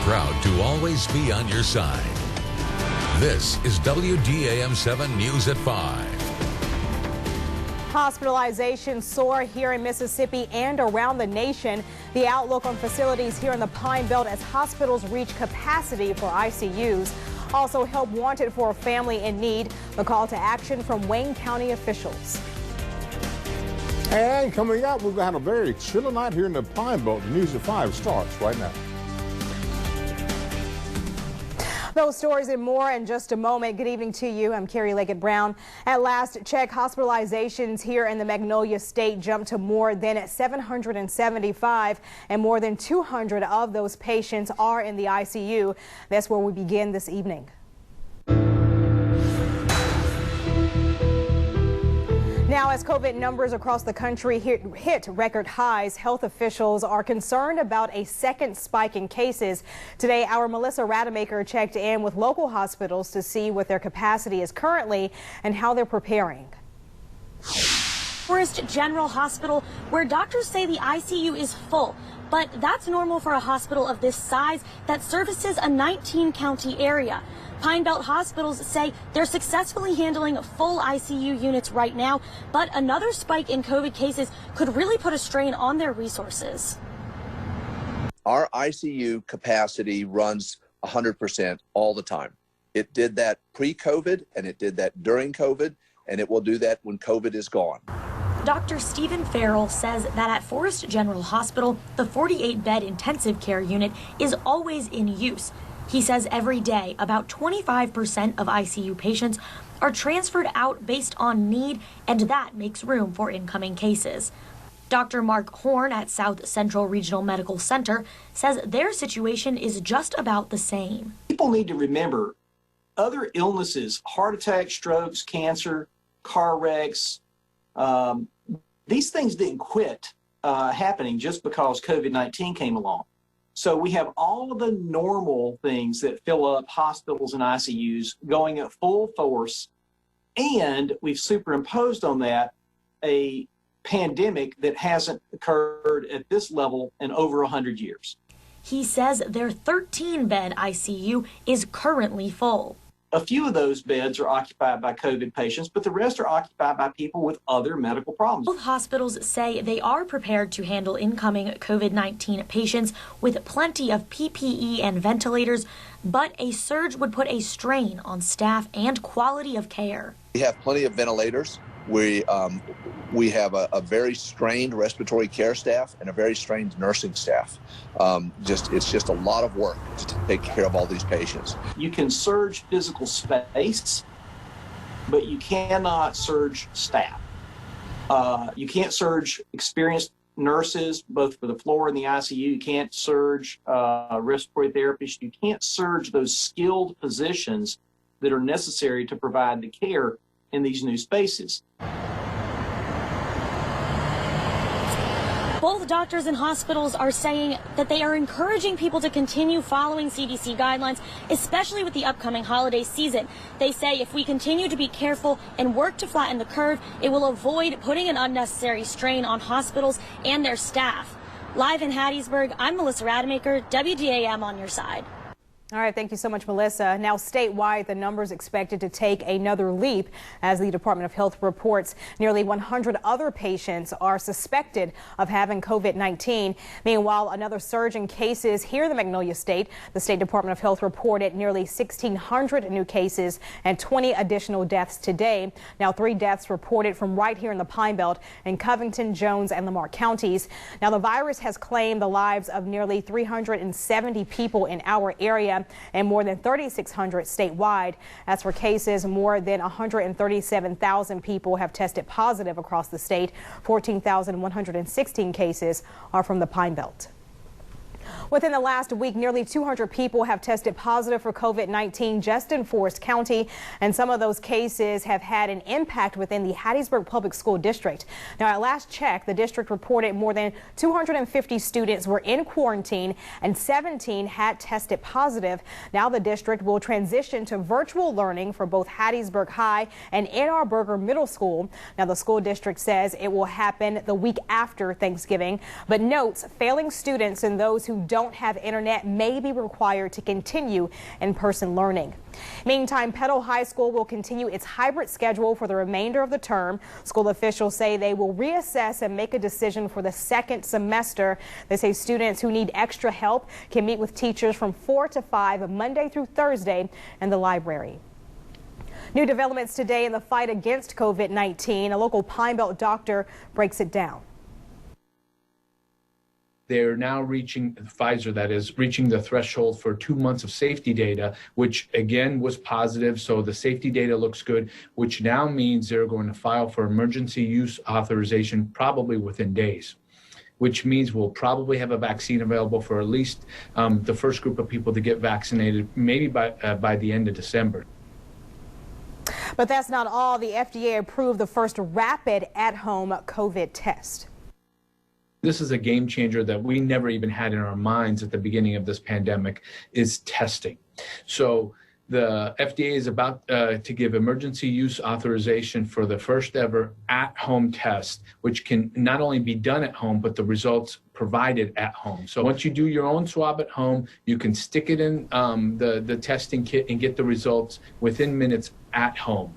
proud to always be on your side. This is WDAM 7 News at 5. Hospitalizations soar here in Mississippi and around the nation. The outlook on facilities here in the Pine Belt as hospitals reach capacity for ICUs. Also, help wanted for a family in need. The call to action from Wayne County officials. And coming up, we've got a very chilly night here in the Pine Belt. The News at 5 starts right now. Those stories and more in just a moment. Good evening to you. I'm Carrie Leggett-Brown. At last check, hospitalizations here in the Magnolia State jumped to more than 775, and more than 200 of those patients are in the ICU. That's where we begin this evening. Now, as COVID numbers across the country hit record highs, health officials are concerned about a second spike in cases. Today, our Melissa Rademacher checked in with local hospitals to see what their capacity is currently and how they're preparing. Forest General Hospital, where doctors say the ICU is full. But that's normal for a hospital of this size that services a 19-county area. Pine Belt hospitals say they're successfully handling full ICU units right now, but another spike in COVID cases could really put a strain on their resources. Our ICU capacity runs 100% all the time. It did that pre-COVID, and it did that during COVID, and it will do that when COVID is gone. Dr. Stephen Farrell says that at Forest General Hospital, the 48-bed intensive care unit is always in use. He says every day, about 25% of ICU patients are transferred out based on need, and that makes room for incoming cases. Dr. Mark Horn at South Central Regional Medical Center says their situation is just about the same. People need to remember other illnesses, heart attacks, strokes, cancer, car wrecks, these things didn't quit happening just because COVID-19 came along. So we have all of the normal things that fill up hospitals and ICUs going at full force, and we've superimposed on that a pandemic that hasn't occurred at this level in over 100 years. He says their 13-bed ICU is currently full. A few of those beds are occupied by COVID patients, but the rest are occupied by people with other medical problems. Both hospitals say they are prepared to handle incoming COVID-19 patients with plenty of PPE and ventilators, but a surge would put a strain on staff and quality of care. We have plenty of ventilators. We have a very strained respiratory care staff and a very strained nursing staff. It's just a lot of work to take care of all these patients. You can surge physical space, but you cannot surge staff. You can't surge experienced nurses, both for the floor and the ICU. You can't surge respiratory therapists. You can't surge those skilled positions that are necessary to provide the care in these new spaces. Both doctors and hospitals are saying that they are encouraging people to continue following CDC guidelines, especially with the upcoming holiday season. They say if we continue to be careful and work to flatten the curve, it will avoid putting an unnecessary strain on hospitals and their staff. Live in Hattiesburg, I'm Melissa Rademacher, WDAM on your side. All right, thank you so much, Melissa. Now, statewide, the numbers expected to take another leap as the Department of Health reports nearly 100 other patients are suspected of having COVID-19. Meanwhile, another surge in cases here in the Magnolia State. The State Department of Health reported nearly 1,600 new cases and 20 additional deaths today. Now, 3 deaths reported from right here in the Pine Belt in Covington, Jones, and Lamar counties. Now, the virus has claimed the lives of nearly 370 people in our area and more than 3,600 statewide. As for cases, more than 137,000 people have tested positive across the state. 14,116 cases are from the Pine Belt. Within the last week, nearly 200 people have tested positive for COVID-19 just in Forest County, and some of those cases have had an impact within the Hattiesburg Public School District. Now, at last check, the district reported more than 250 students were in quarantine and 17 had tested positive. Now the district will transition to virtual learning for both Hattiesburg High and Ann Arbor Middle School. Now, the school district says it will happen the week after Thanksgiving, but notes failing students and those who don't don't have internet may be required to continue in-person learning. Meantime, Petal High School will continue its hybrid schedule for the remainder of the term. School officials say they will reassess and make a decision for the second semester. They say students who need extra help can meet with teachers from 4 to 5 Monday through Thursday in the library. New developments today in the fight against COVID-19. A local Pine Belt doctor breaks it down. They're now reaching, Pfizer that is, reaching the threshold for 2 months of safety data, which again was positive. So the safety data looks good, which now means they're going to file for emergency use authorization probably within days, which means we'll probably have a vaccine available for at least the first group of people to get vaccinated, maybe by the end of December. But that's not all. The FDA approved the first rapid at-home COVID test. This is a game changer that we never even had in our minds at the beginning of this pandemic, is testing. So the FDA is about to give emergency use authorization for the first ever at-home test, which can not only be done at home, but the results provided at home. So once you do your own swab at home, you can stick it in the testing kit and get the results within minutes at home.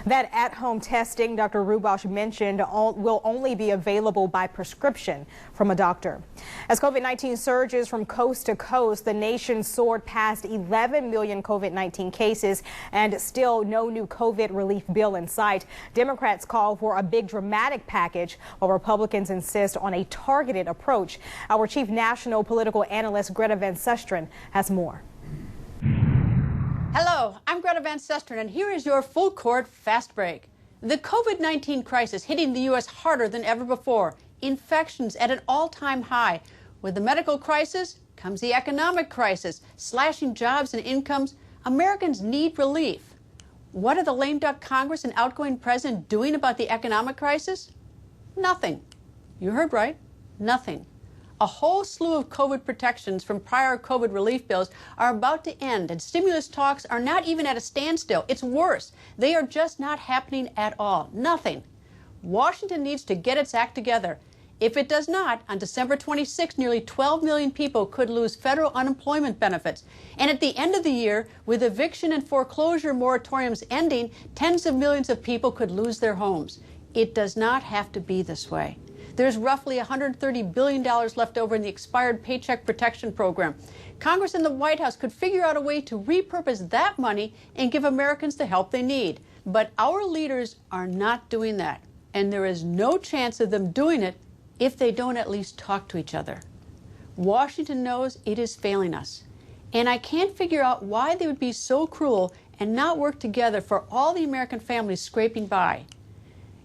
That at-home testing Dr. Rubosh mentioned will only be available by prescription from a doctor. As COVID-19 surges from coast to coast, the nation soared past 11 million COVID-19 cases and still no new COVID relief bill in sight. Democrats call for a big dramatic package while Republicans insist on a targeted approach. Our chief national political analyst Greta Van Susteren has more. Hello, I'm Greta Van Susteren, and here is your full court fast break. The COVID-19 crisis hitting the U.S. harder than ever before. Infections at an all-time high. With the medical crisis comes the economic crisis. Slashing jobs and incomes, Americans need relief. What are the lame duck Congress and outgoing president doing about the economic crisis? Nothing. You heard right, nothing. A whole slew of COVID protections from prior COVID relief bills are about to end, and stimulus talks are not even at a standstill. It's worse. They are just not happening at all. Nothing. Washington needs to get its act together. If it does not, on December 26, nearly 12 million people could lose federal unemployment benefits. And at the end of the year, with eviction and foreclosure moratoriums ending, tens of millions of people could lose their homes. It does not have to be this way. There's roughly $130 billion left over in the expired Paycheck Protection Program. Congress and the White House could figure out a way to repurpose that money and give Americans the help they need. But our leaders are not doing that. And there is no chance of them doing it if they don't at least talk to each other. Washington knows it is failing us. And I can't figure out why they would be so cruel and not work together for all the American families scraping by.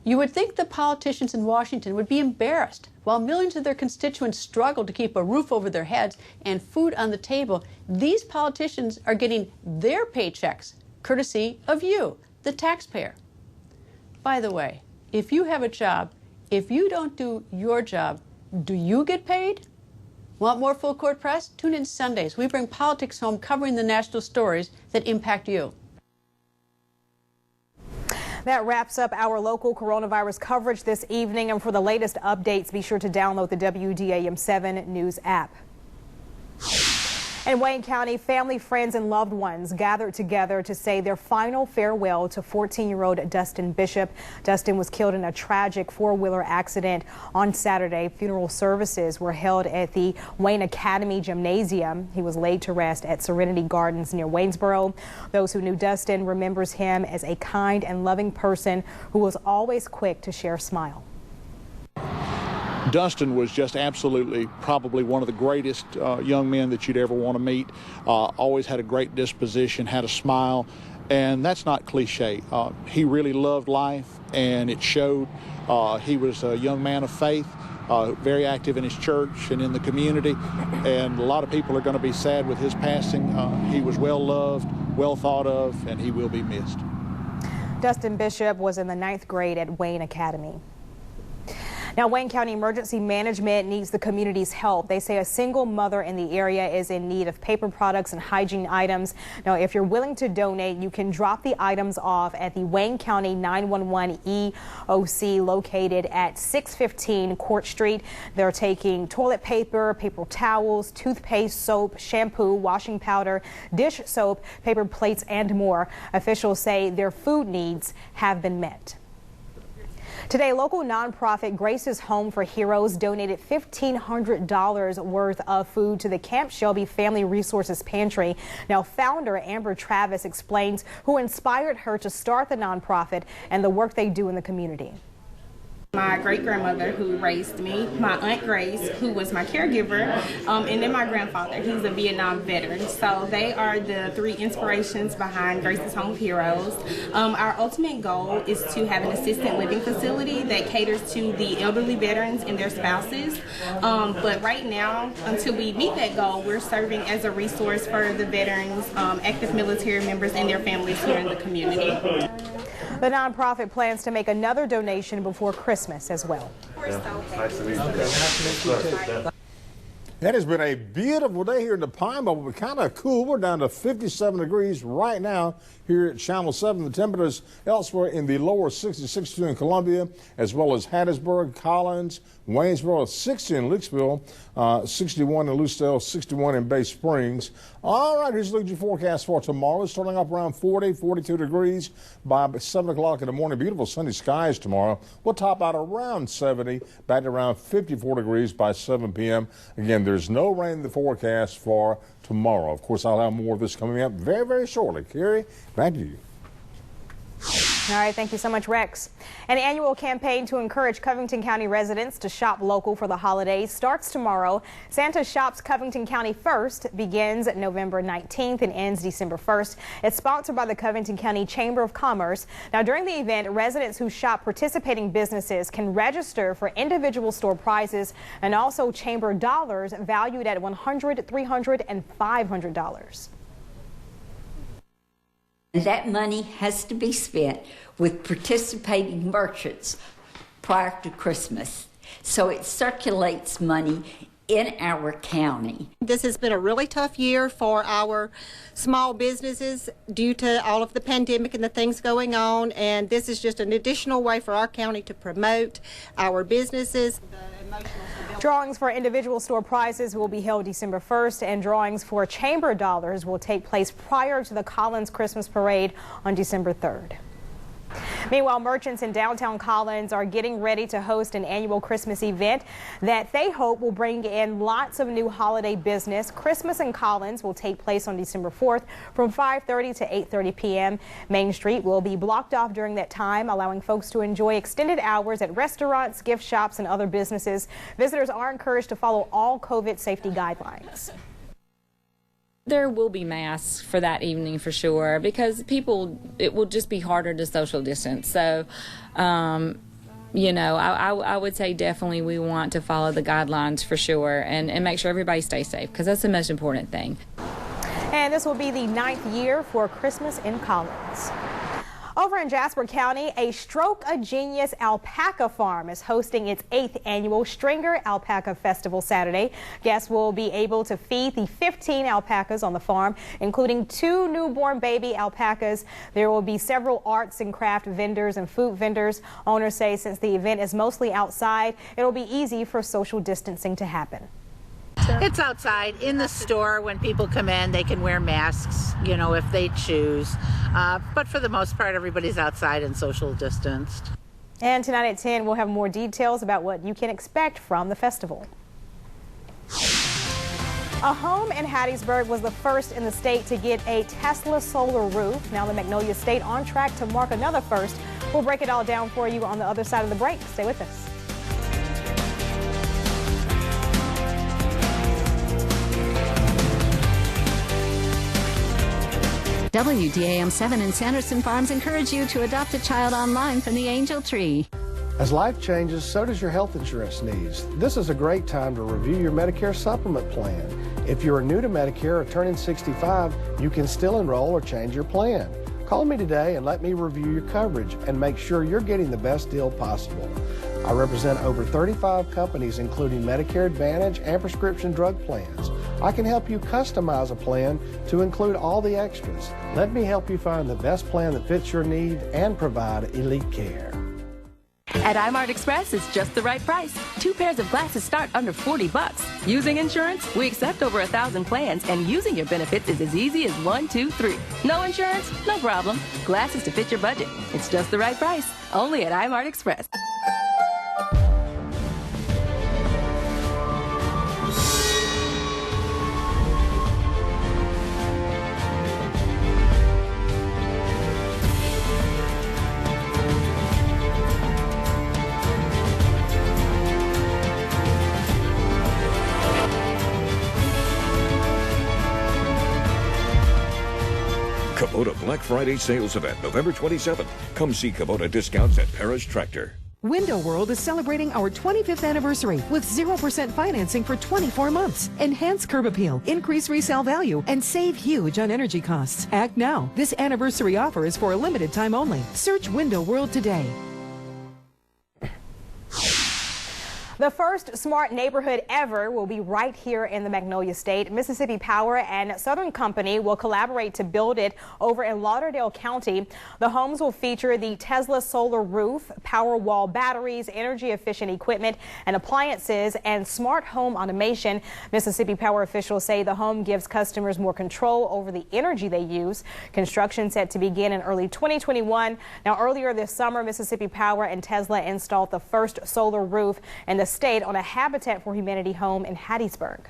You would think the politicians in Washington would be embarrassed while millions of their constituents struggle to keep a roof over their heads and food on the table. These politicians are getting their paychecks courtesy of you, the taxpayer. By the way, if you have a job, if you don't do your job, do you get paid? Want more full court press? Tune in Sundays. We bring politics home, covering the national stories that impact you. That wraps up our local coronavirus coverage this evening. And for the latest updates, be sure to download the WDAM 7 News app. In Wayne County, family, friends, and loved ones gathered together to say their final farewell to 14-year-old Dustin Bishop. Dustin was killed in a tragic four-wheeler accident on Saturday. Funeral services were held at the Wayne Academy Gymnasium. He was laid to rest at Serenity Gardens near Waynesboro. Those who knew Dustin remembers him as a kind and loving person who was always quick to share a smile. Dustin was just absolutely probably one of the greatest young men that you'd ever want to meet. Always had a great disposition, had a smile, and that's not cliche. He really loved life, and it showed. He was a young man of faith, very active in his church and in the community, and a lot of people are going to be sad with his passing. He was well loved, well thought of, and he will be missed. Dustin Bishop was in the 9th grade at Wayne Academy. Now, Wayne County Emergency Management needs the community's help. They say a single mother in the area is in need of paper products and hygiene items. Now, if you're willing to donate, you can drop the items off at the Wayne County 911 EOC located at 615 Court Street. They're taking toilet paper, paper towels, toothpaste, soap, shampoo, washing powder, dish soap, paper plates, and more. Officials say their food needs have been met. Today, local nonprofit Grace's Home for Heroes donated $1,500 worth of food to the Camp Shelby Family Resources Pantry. Now, founder Amber Travis explains who inspired her to start the nonprofit and the work they do in the community. My great-grandmother who raised me, my Aunt Grace who was my caregiver, and then my grandfather. He's a Vietnam veteran. So they are the three inspirations behind Grace's Home of Heroes. Our ultimate goal is to have an assisted living facility that caters to the elderly veterans and their spouses. But right now, until we meet that goal, we're serving as a resource for the veterans, active military members, and their families here in the community. The nonprofit plans to make another donation before Christmas as well. Nice to meet you. It has been a beautiful day here in the Pine Belt, but kind of cool. We're down to 57 degrees right now here at Channel 7. The temperatures elsewhere in the lower 60s, 62 in Columbia, as well as Hattiesburg, Collins, Waynesboro, 60 in Leakesville, 61 in Lucedale, 61 in Bay Springs. All right, here's the look at your forecast for tomorrow. Starting up around 40, 42 degrees by 7 o'clock in the morning. Beautiful sunny skies tomorrow. We'll top out around 70, back to around 54 degrees by 7 p.m. Again, there's no rain in the forecast for tomorrow. Of course, I'll have more of this coming up very, very shortly. Carrie, back to you. All right, thank you so much, Rex. An annual campaign to encourage Covington County residents to shop local for the holidays starts tomorrow. Santa Shops Covington County First begins November 19th and ends December 1st. It's sponsored by the Covington County Chamber of Commerce. Now, during the event, residents who shop participating businesses can register for individual store prizes and also chamber dollars valued at $100, $300, and $500. That money has to be spent with participating merchants prior to Christmas. So it circulates money in our county. This has been a really tough year for our small businesses due to all of the pandemic and the things going on, and this is just an additional way for our county to promote our businesses. Drawings for individual store prizes will be held December 1st, and drawings for chamber dollars will take place prior to the Collins Christmas Parade on December 3rd. Meanwhile, merchants in downtown Collins are getting ready to host an annual Christmas event that they hope will bring in lots of new holiday business. Christmas in Collins will take place on December 4th from 5:30 to 8:30 p.m. Main Street will be blocked off during that time, allowing folks to enjoy extended hours at restaurants, gift shops, and other businesses. Visitors are encouraged to follow all COVID safety guidelines. There will be masks for that evening for sure, because it will just be harder to social distance. So, you know, I would say definitely we want to follow the guidelines for sure and make sure everybody stays safe, because that's the most important thing. And this will be the 9th year for Christmas in Collins. Over in Jasper County, a Stroke a Genius alpaca farm is hosting its 8th annual Stringer Alpaca Festival Saturday. Guests will be able to feed the 15 alpacas on the farm, including 2 newborn baby alpacas. There will be several arts and craft vendors and food vendors. Owners say since the event is mostly outside, it'll be easy for social distancing to happen. It's outside in the store. When people come in, they can wear masks, you know, if they choose. But for the most part, everybody's outside and social distanced. And tonight at 10, we'll have more details about what you can expect from the festival. A home in Hattiesburg was the first in the state to get a Tesla solar roof. Now the Magnolia State on track to mark another first. We'll break it all down for you on the other side of the break. Stay with us. WDAM 7 and Sanderson Farms encourage you to adopt a child online from the Angel Tree. As life changes, so does your health insurance needs. This is a great time to review your Medicare supplement plan. If you are new to Medicare or turning 65, you can still enroll or change your plan. Call me today and let me review your coverage and make sure you're getting the best deal possible. I represent over 35 companies, including Medicare Advantage and prescription drug plans. I can help you customize a plan to include all the extras. Let me help you find the best plan that fits your need and provide elite care. At iMart Express, it's just the right price. 2 pairs of glasses start under $40. Using insurance? We accept over 1,000 plans, and using your benefits is as easy as 1, 2, 3. No insurance? No problem. Glasses to fit your budget. It's just the right price. Only at iMart Express. Kubota Black Friday sales event, November 27th. Come see Kubota discounts at Paris Tractor. Window World is celebrating our 25th anniversary with 0% financing for 24 months. Enhance curb appeal, increase resale value, and save huge on energy costs. Act now. This anniversary offer is for a limited time only. Search Window World today. The first smart neighborhood ever will be right here in the Magnolia State. Mississippi Power and Southern Company will collaborate to build it over in Lauderdale County. The homes will feature the Tesla solar roof, power wall batteries, energy efficient equipment and appliances, and smart home automation. Mississippi Power officials say the home gives customers more control over the energy they use. Construction set to begin in early 2021. Now, earlier this summer, Mississippi Power and Tesla installed the first solar roof in the state on a Habitat for Humanity home in Hattiesburg.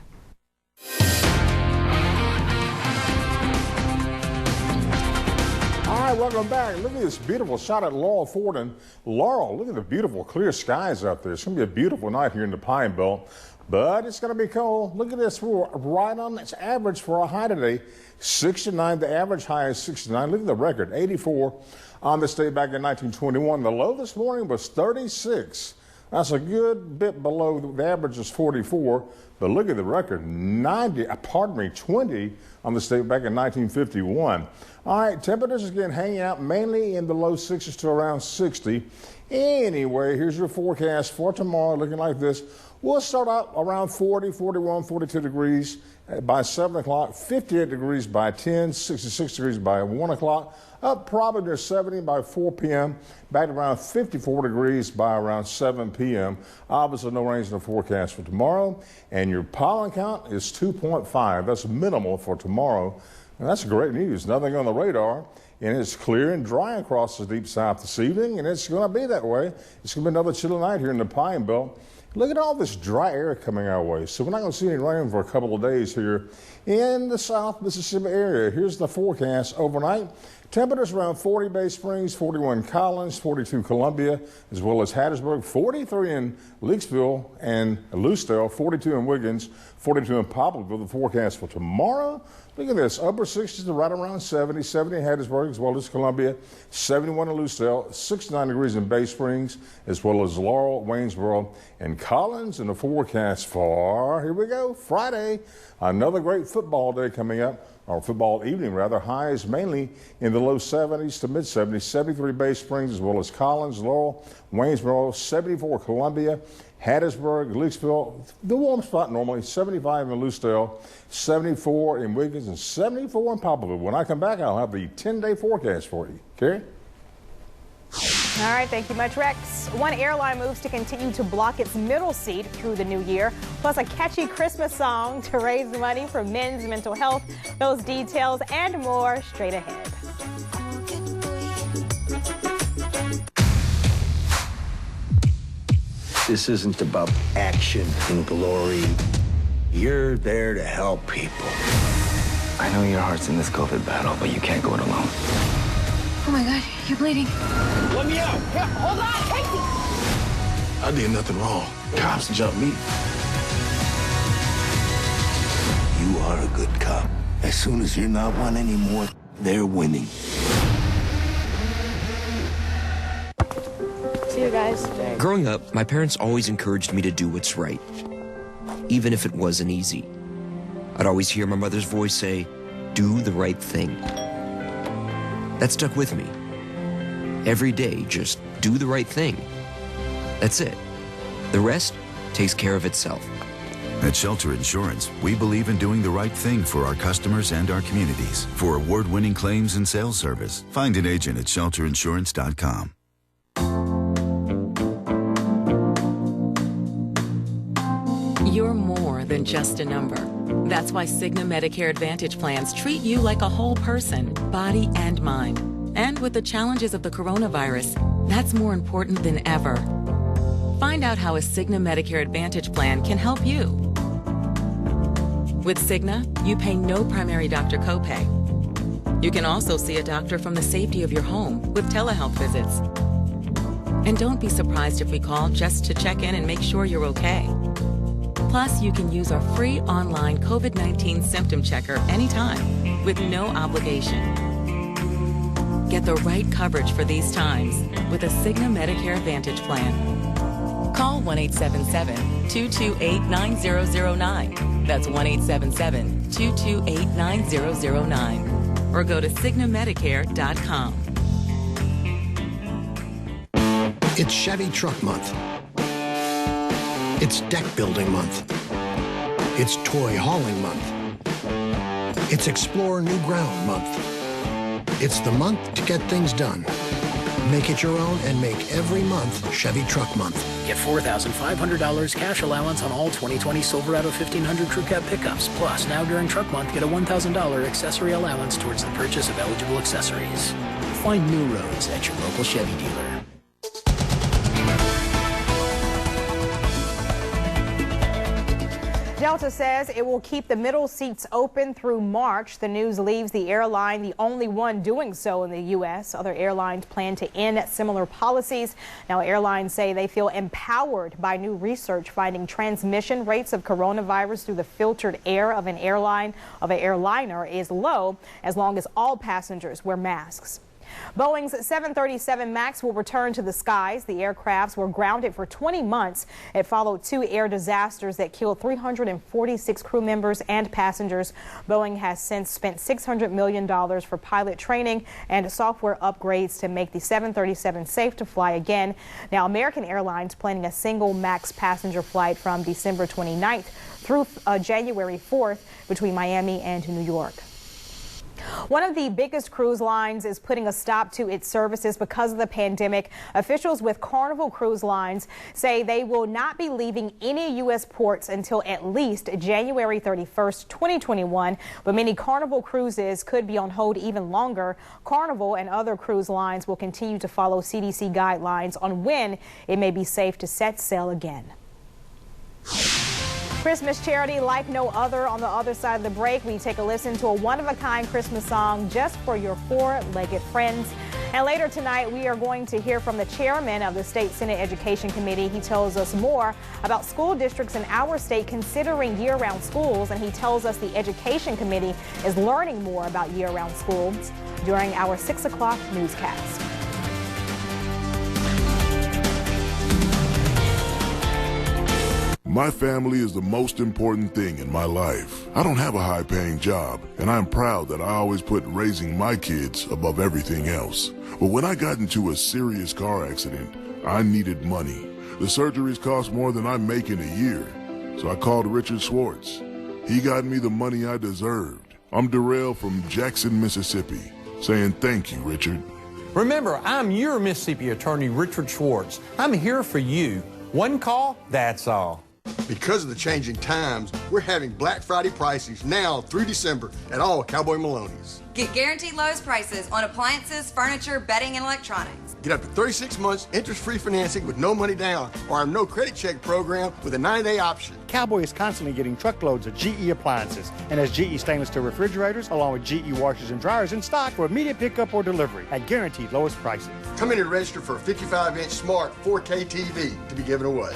All right, welcome back. Look at this beautiful shot at Laurel Ford. And Laurel, look at the beautiful clear skies up there. It's going to be a beautiful night here in the Pine Belt, but it's going to be cold. Look at this. We're right on its average for a high today, 69. The average high is 69. Look at the record, 84 on this day back in 1921. The low this morning was 36. That's a good bit below the average is 44, but look at the record, 20 on the state back in 1951. All right, temperatures again hanging out mainly in the low 60s to around 60. Anyway, here's your forecast for tomorrow looking like this. We'll start out around 40, 41, 42 degrees by 7 o'clock, 58 degrees by 10, 66 degrees by 1 o'clock. Up probably near 70 by 4 p.m., back to around 54 degrees by around 7 p.m. Obviously, no rain in the forecast for tomorrow. And your pollen count is 2.5. That's minimal for tomorrow. And that's great news. Nothing on the radar. And it's clear and dry across the deep south this evening. And it's going to be that way. It's going to be another chilly night here in the Pine Belt. Look at all this dry air coming our way. So we're not going to see any rain for a couple of days here in the South Mississippi area. Here's the forecast overnight. Temperatures around 40 Bay Springs, 41 Collins, 42 Columbia, as well as Hattiesburg, 43 in Leakesville and Lucedale, 42 in Wiggins, 42 in Poplarville. The forecast for tomorrow, look at this, upper 60s to right around 70, 70 in Hattiesburg as well as Columbia, 71 in Lucedale, 69 degrees in Bay Springs, as well as Laurel, Waynesboro, and Collins. And the forecast for, here we go, Friday, another great football day coming up. Or football evening, rather. Highs mainly in the low 70s to mid 70s, 73 Bay Springs as well as Collins, Laurel, Waynesboro, 74 Columbia, Hattiesburg, Leakesville, the warm spot normally, 75 in Lucedale, 74 in Wiggins, and 74 in Poplarville. When I come back, I'll have the 10-day forecast for you. Carrie? All right, thank you much, Rex. One airline moves to continue to block its middle seat through the new year, plus a catchy Christmas song to raise money for men's mental health. Those details and more straight ahead. This isn't about action and glory. You're there to help people. I know your heart's in this COVID battle, but you can't go it alone. Oh my God, you're bleeding. Let me out! Here, hold on, take me! I did nothing wrong. Cops jumped me. You are a good cop. As soon as you're not one anymore, they're winning. See you guys. Growing up, my parents always encouraged me to do what's right, even if it wasn't easy. I'd always hear my mother's voice say, "Do the right thing." That stuck with me. Every day, just do the right thing. That's it. The rest takes care of itself. At Shelter Insurance, we believe in doing the right thing for our customers and our communities. For award-winning claims and sales service, find an agent at shelterinsurance.com. You're more than just a number. That's why Cigna Medicare Advantage plans treat you like a whole person, body and mind. And with the challenges of the coronavirus, that's more important than ever. Find out how a Cigna Medicare Advantage plan can help you. With Cigna, you pay no primary doctor copay. You can also see a doctor from the safety of your home with telehealth visits. And don't be surprised if we call just to check in and make sure you're okay. Plus, you can use our free online COVID-19 symptom checker anytime with no obligation. Get the right coverage for these times with a Cigna Medicare Advantage plan. Call 1-877-228-9009. That's 1-877-228-9009. Or go to CignaMedicare.com. It's Chevy Truck Month. It's Deck Building Month. It's Toy Hauling Month. It's Explore New Ground Month. It's the month to get things done. Make it your own and make every month Chevy Truck Month. Get $4,500 cash allowance on all 2020 Silverado 1500 Crew Cab pickups. Plus, now during Truck Month, get a $1,000 accessory allowance towards the purchase of eligible accessories. Find new roads at your local Chevy dealer. Delta says it will keep the middle seats open through March. The news leaves the airline the only one doing so in the U.S. Other airlines plan to end similar policies. Now, airlines say they feel empowered by new research finding transmission rates of coronavirus through the filtered air of an airliner is low as long as all passengers wear masks. Boeing's 737 MAX will return to the skies. The aircrafts were grounded for 20 months. It followed 2 air disasters that killed 346 crew members and passengers. Boeing has since spent $600 million for pilot training and software upgrades to make the 737 safe to fly again. Now, American Airlines planning a single MAX passenger flight from December 29th through January 4th between Miami and New York. One of the biggest cruise lines is putting a stop to its services because of the pandemic. Officials with Carnival Cruise Lines say they will not be leaving any U.S. ports until at least January 31st, 2021. But many Carnival cruises could be on hold even longer. Carnival and other cruise lines will continue to follow CDC guidelines on when it may be safe to set sail again. Christmas charity like no other. On the other side of the break, we take a listen to a one-of-a-kind Christmas song just for your four-legged friends. And later tonight, we are going to hear from the chairman of the State Senate Education Committee. He tells us more about school districts in our state considering year-round schools, and he tells us the Education Committee is learning more about year-round schools during our 6 o'clock newscast. My family is the most important thing in my life. I don't have a high-paying job, and I'm proud that I always put raising my kids above everything else. But when I got into a serious car accident, I needed money. The surgeries cost more than I make in a year, so I called Richard Schwartz. He got me the money I deserved. I'm Darrell from Jackson, Mississippi, saying thank you, Richard. Remember, I'm your Mississippi attorney, Richard Schwartz. I'm here for you. One call, that's all. Because of the changing times, we're having Black Friday prices now through December at all Cowboy Maloney's. Get guaranteed lowest prices on appliances, furniture, bedding, and electronics. Get up to 36 months interest-free financing with no money down, or our no credit check program with a 90-day option. Cowboy is constantly getting truckloads of GE appliances and has GE stainless steel refrigerators along with GE washers and dryers in stock for immediate pickup or delivery at guaranteed lowest prices. Come in and register for a 55-inch smart 4K TV to be given away.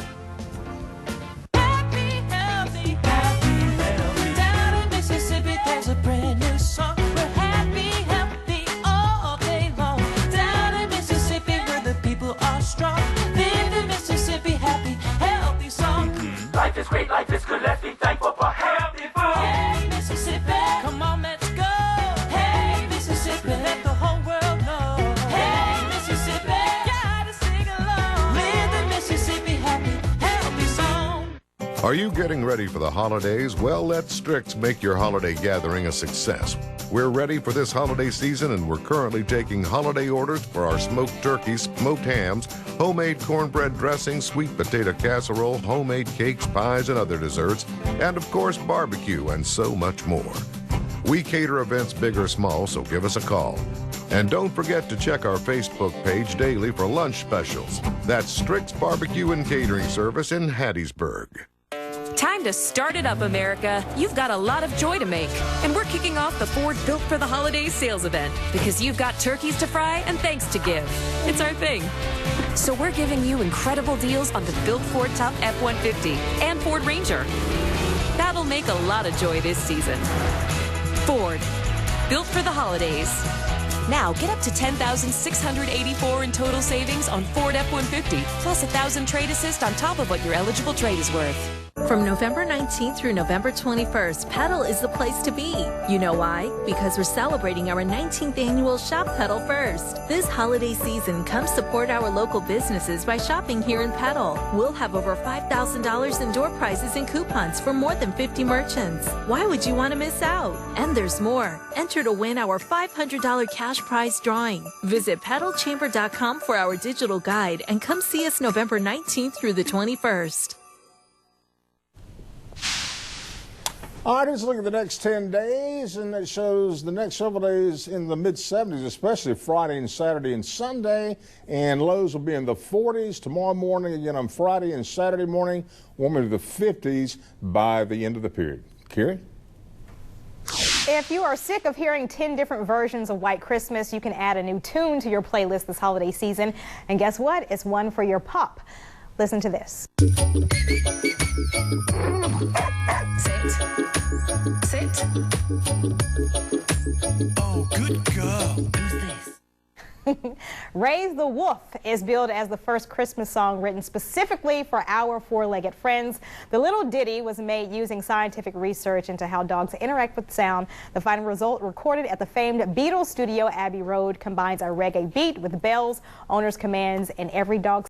There's a brand new song. We're happy, healthy all day long. Down in Mississippi where the people are strong. Live in Mississippi, happy, healthy song. Life is great, life is good. Let's be thankful for healthy food. Hey, Mississippi, come on, let's go. Hey, Mississippi, let the whole world know. Hey, Mississippi, gotta sing along. Live in Mississippi, happy, Are you getting ready for the holidays? Well, let Strix make your holiday gathering a success. We're ready for this holiday season, and we're currently taking holiday orders for our smoked turkeys, smoked hams, homemade cornbread dressing, sweet potato casserole, homemade cakes, pies, and other desserts, and of course barbecue and so much more. We cater events big or small, so give us a call. And don't forget to check our Facebook page daily for lunch specials. That's Strix Barbecue and Catering Service in Hattiesburg. Time to start it up, America. You've got a lot of joy to make. And we're kicking off the Ford Built for the Holidays sales event because you've got turkeys to fry and thanks to give. It's our thing. So we're giving you incredible deals on the Built Ford Top F-150 and Ford Ranger. That'll make a lot of joy this season. Ford, built for the holidays. Now get up to $10,684 in total savings on Ford F-150, plus $1,000 trade assist on top of what your eligible trade is worth. From November 19th through November 21st, Pedal is the place to be. You know why? Because we're celebrating our 19th annual Shop Pedal First. This holiday season, come support our local businesses by shopping here in Pedal. We'll have over $5,000 in door prizes and coupons for more than 50 merchants. Why would you want to miss out? And there's more. Enter to win our $500 cash prize drawing. Visit pedalchamber.com for our digital guide and come see us November 19th through the 21st. All right, let's look at the next 10 days, and it shows the next several days in the mid-70s, especially Friday and Saturday and Sunday, and lows will be in the 40s tomorrow morning, again on Friday and Saturday morning, warming to the 50s by the end of the period. Carrie? If you are sick of hearing 10 different versions of White Christmas, you can add a new tune to your playlist this holiday season, and guess what? It's one for your pup. Listen to this. Sit. Oh, good girl. Who's this? Raise the Wolf is billed as the first Christmas song written specifically for our four-legged friends. The little ditty was made using scientific research into how dogs interact with sound. The final result, recorded at the famed Beatles studio Abbey Road, combines a reggae beat with bells, owner's commands, and every dog